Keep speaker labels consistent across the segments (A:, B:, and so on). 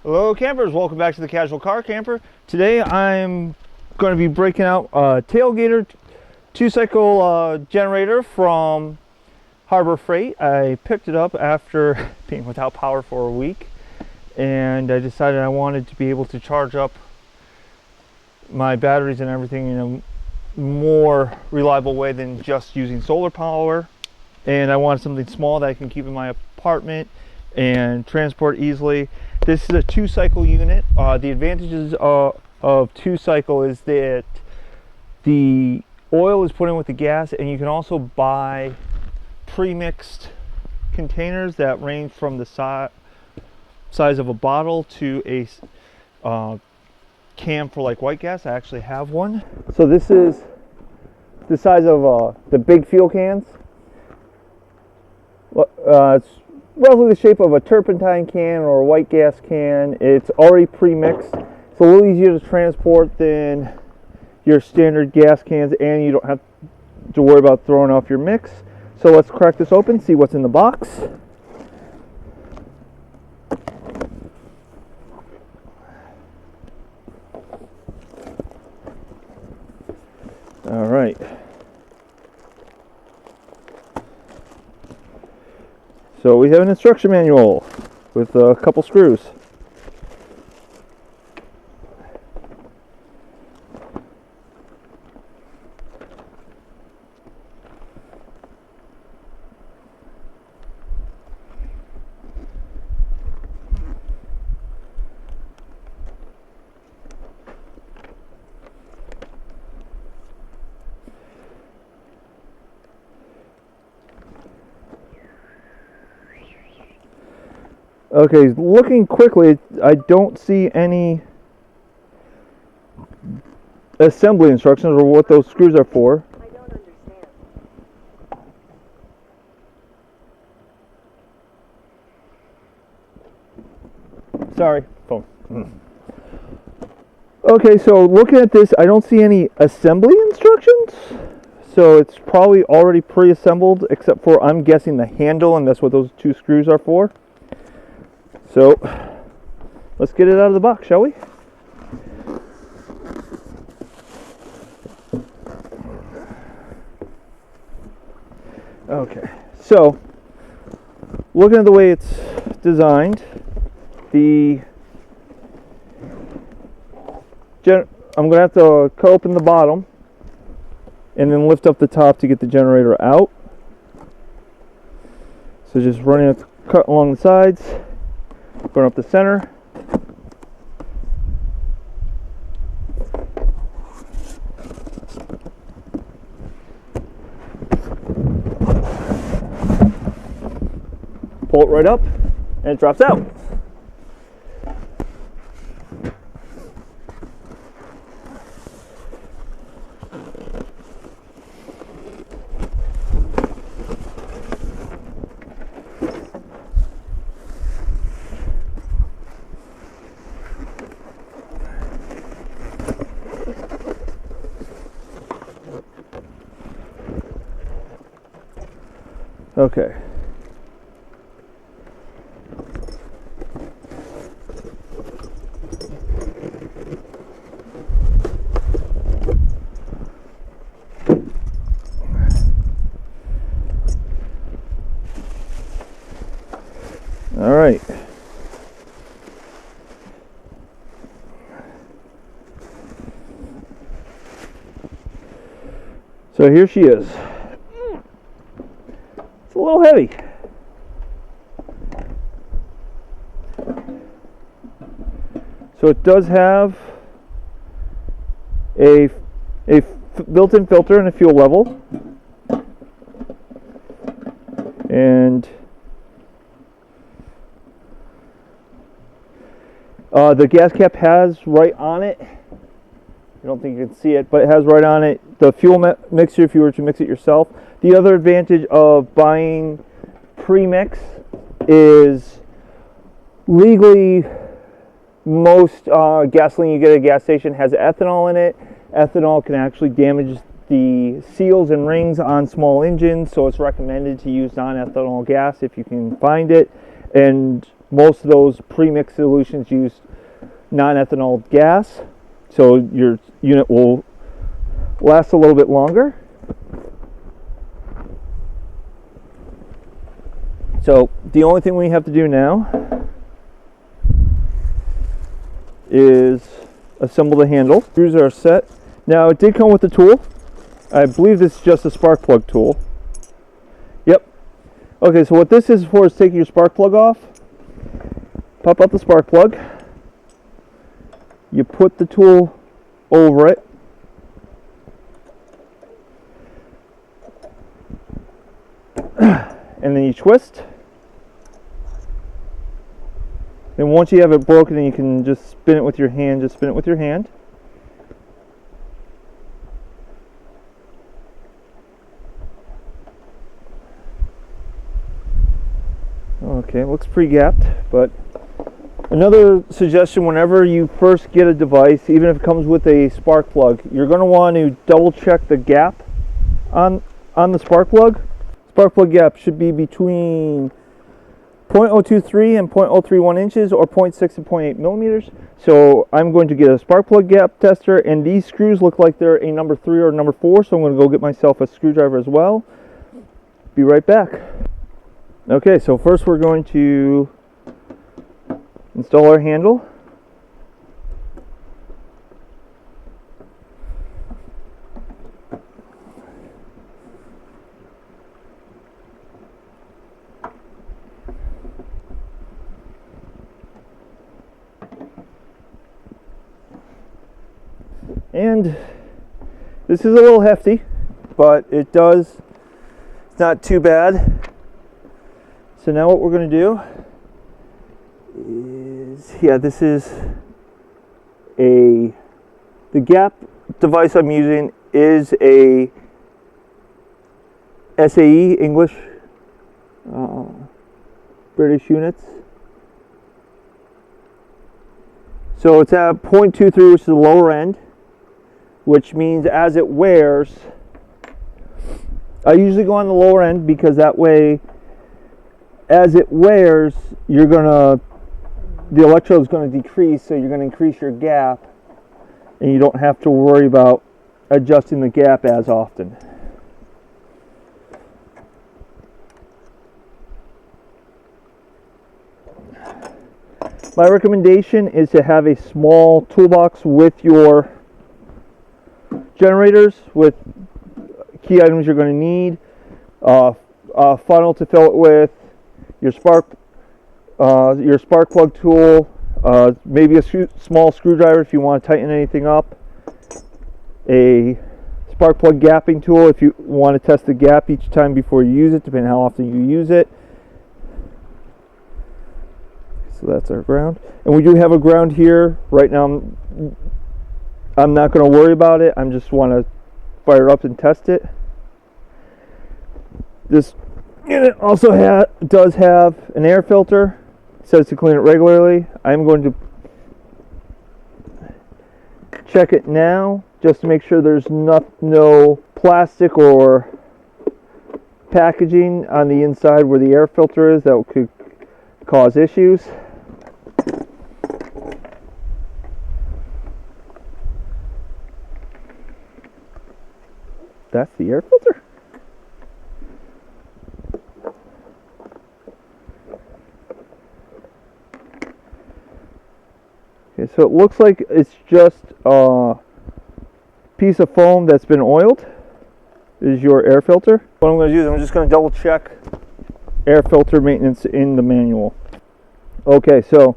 A: Hello campers, welcome back to the Casual Car Camper. Today I'm going to be breaking out a Tailgater 2-cycle generator from Harbor Freight. I picked it up after being without power for a week, and I decided I wanted to be able to charge up my batteries and everything in a more reliable way than just using solar power. And I wanted something small that I can keep in my apartment and transport easily. This is a 2-cycle unit. The advantages of 2-cycle is that the oil is put in with the gas, and you can also buy pre-mixed containers that range from the size of a bottle to a can for like white gas. I actually have one. So this is the size of the big fuel cans. It's roughly the shape of a turpentine can or a white gas can. It's already pre-mixed. It's a little easier to transport than your standard gas cans, and you don't have to worry about throwing off your mix. So let's crack this open, see what's in the box. All right. So we have an instruction manual with a couple screws. Okay, looking quickly, I don't see any assembly instructions or what those screws are for.
B: I don't understand.
A: Sorry, phone. Okay, so looking at this, I don't see any assembly instructions. So it's probably already pre-assembled, except for, I'm guessing, the handle, and that's what those two screws are for. So, let's get it out of the box, shall we? Okay, so, looking at the way it's designed, I'm going to have to cut open the bottom and then lift up the top to get the generator out. So just running a cut along the sides. Going up the center. Pull it right up, and it drops out. Okay. All right. So here she is. It's a little heavy. So it does have a built-in filter and a fuel level. And the gas cap has right on it, I don't think you can see it, but it has right on it the fuel mixture if you were to mix it yourself. The other advantage of buying pre-mix is legally most gasoline you get at a gas station has ethanol in it. Ethanol can actually damage the seals and rings on small engines, so it's recommended to use non-ethanol gas if you can find it. And most of those pre-mixed solutions use non-ethanol gas, so your unit will last a little bit longer. So the only thing we have to do now is assemble the handle. Screws are set. Now it did come with the tool. I believe this is just a spark plug tool. Yep. Okay, so what this is for is taking your spark plug off. Pop out the spark plug. You put the tool over it. And then you twist. And once you have it broken, you can just spin it with your hand. Just spin it with your hand. Okay, it looks pre-gapped, but another suggestion, whenever you first get a device, even if it comes with a spark plug, you're going to want to double check the gap on the spark plug. Spark plug gap should be between 0.023 and 0.031 inches, or 0.6 and 0.8 millimeters. So I'm going to get a spark plug gap tester, and these screws look like they're a number 3 or number 4, so I'm going to go get myself a screwdriver as well. Be right back. Okay, so first we're going to install our handle. And this is a little hefty, but it's not too bad. So now what we're going to do is, this is the gap device I'm using is a SAE, English, British units. So it's at 0.23, which is the lower end, which means as it wears, I usually go on the lower end because that way, as it wears, the electrode is going to decrease, so you're going to increase your gap, and you don't have to worry about adjusting the gap as often. My recommendation is to have a small toolbox with your generators, with key items you're going to need, a funnel to fill it with, your spark plug tool, maybe a small screwdriver if you want to tighten anything up, a spark plug gapping tool if you want to test the gap each time before you use it, depending on how often you use it. So that's our ground, and we do have a ground here. Right now I'm not going to worry about it. I just want to fire it up and test it. This unit also does have an air filter. It says to clean it regularly. I'm going to check it now just to make sure there's no plastic or packaging on the inside where the air filter is that could cause issues. That's the air filter. Okay, so it looks like it's just a piece of foam that's been oiled. This is your air filter. What I'm going to do is I'm just going to double check air filter maintenance in the manual. Okay, so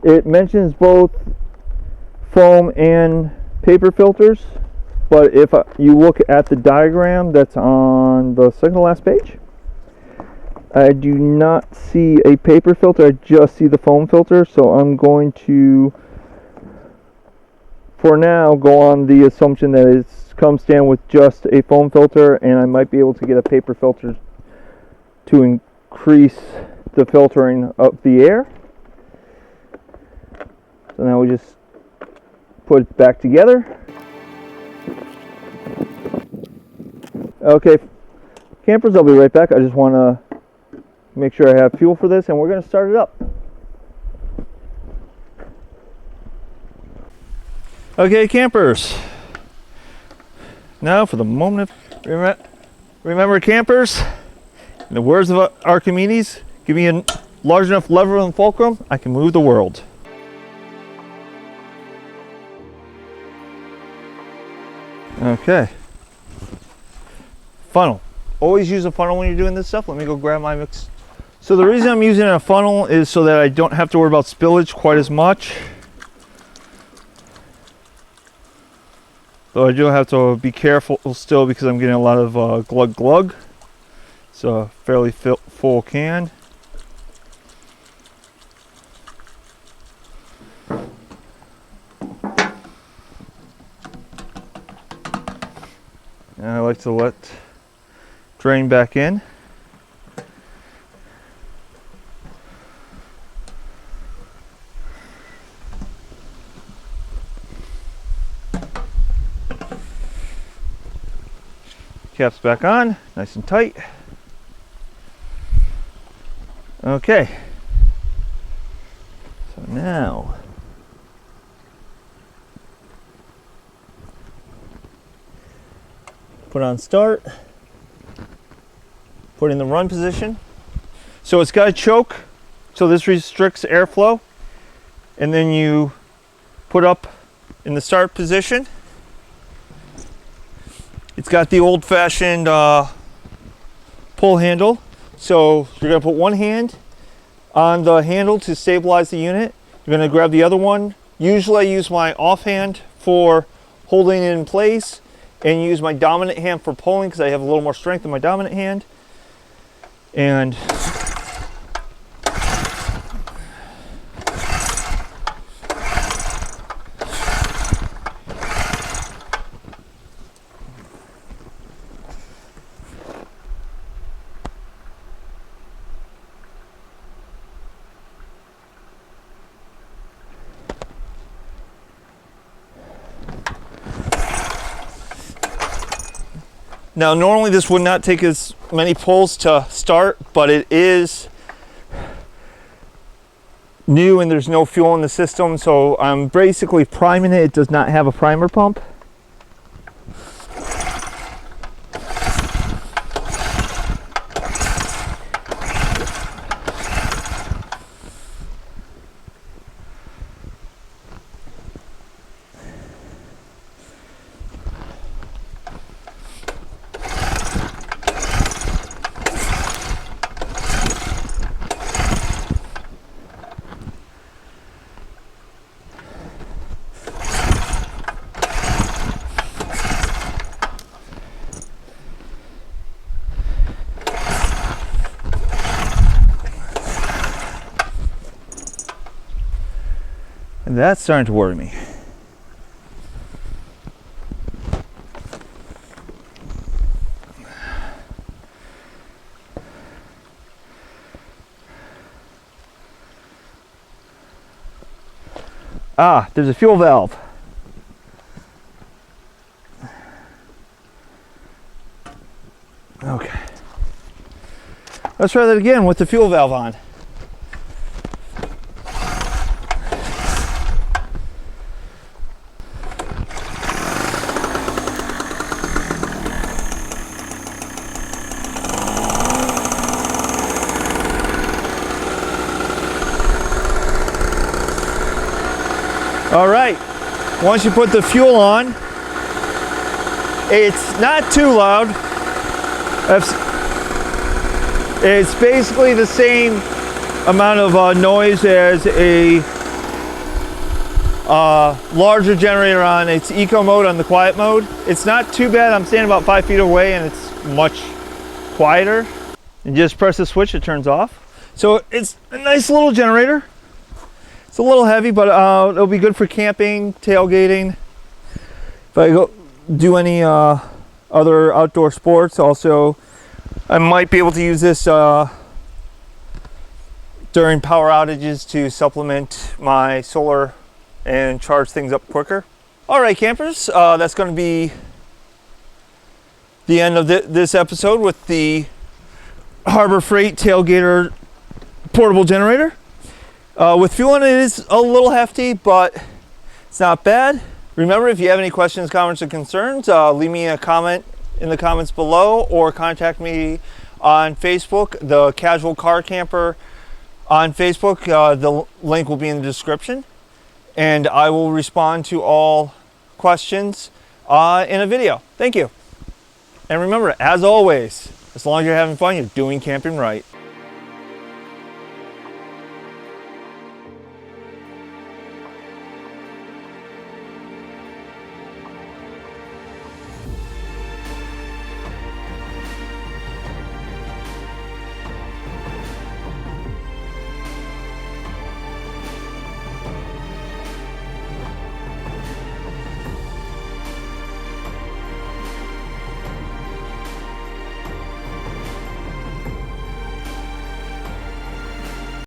A: it mentions both foam and paper filters, but if you look at the diagram that's on the second to last page, I do not see a paper filter, I just see the foam filter, so I'm going to, for now, go on the assumption that it comes stand with just a foam filter, and I might be able to get a paper filter to increase the filtering of the air. So now we just put it back together. Okay, campers, I'll be right back. I just want to make sure I have fuel for this, and we're going to start it up. Okay, campers. Now for the moment of remember, campers, in the words of Archimedes, give me a large enough lever and fulcrum, I can move the world. Okay. Funnel. Always use a funnel when you're doing this stuff. Let me go grab my mix. So the reason I'm using a funnel is so that I don't have to worry about spillage quite as much. Though I do have to be careful still because I'm getting a lot of glug glug. It's a fairly full can. And I like to let drain back in. Caps back on, nice and tight. Okay. So now put on start. Put in the run position. So it's got a choke, so this restricts airflow. And then you put up in the start position. It's got the old-fashioned pull handle. So you're gonna put one hand on the handle to stabilize the unit. You're gonna grab the other one. Usually I use my offhand for holding it in place and use my dominant hand for pulling because I have a little more strength in my dominant hand. And now, normally this would not take as many pulls to start, but it is new and there's no fuel in the system, so I'm basically priming it. It does not have a primer pump. And that's starting to worry me. Ah, there's a fuel valve. Okay. Let's try that again with the fuel valve on. All right, once you put the fuel on, it's not too loud. It's basically the same amount of noise as a larger generator on its eco mode on the quiet mode. It's not too bad. I'm standing about 5 feet away and it's much quieter. And just press the switch, it turns off. So it's a nice little generator. It's a little heavy, but it'll be good for camping, tailgating. If I go do any other outdoor sports, also I might be able to use this during power outages to supplement my solar and charge things up quicker. All right, campers, that's going to be the end of this episode with the Harbor Freight Tailgater portable generator. With fuel in it is a little hefty, but it's not bad. Remember, if you have any questions, comments, or concerns, leave me a comment in the comments below or contact me on Facebook, the Casual Car Camper on Facebook. The link will be in the description, and I will respond to all questions in a video. Thank you. And remember, as always, as long as you're having fun, you're doing camping right.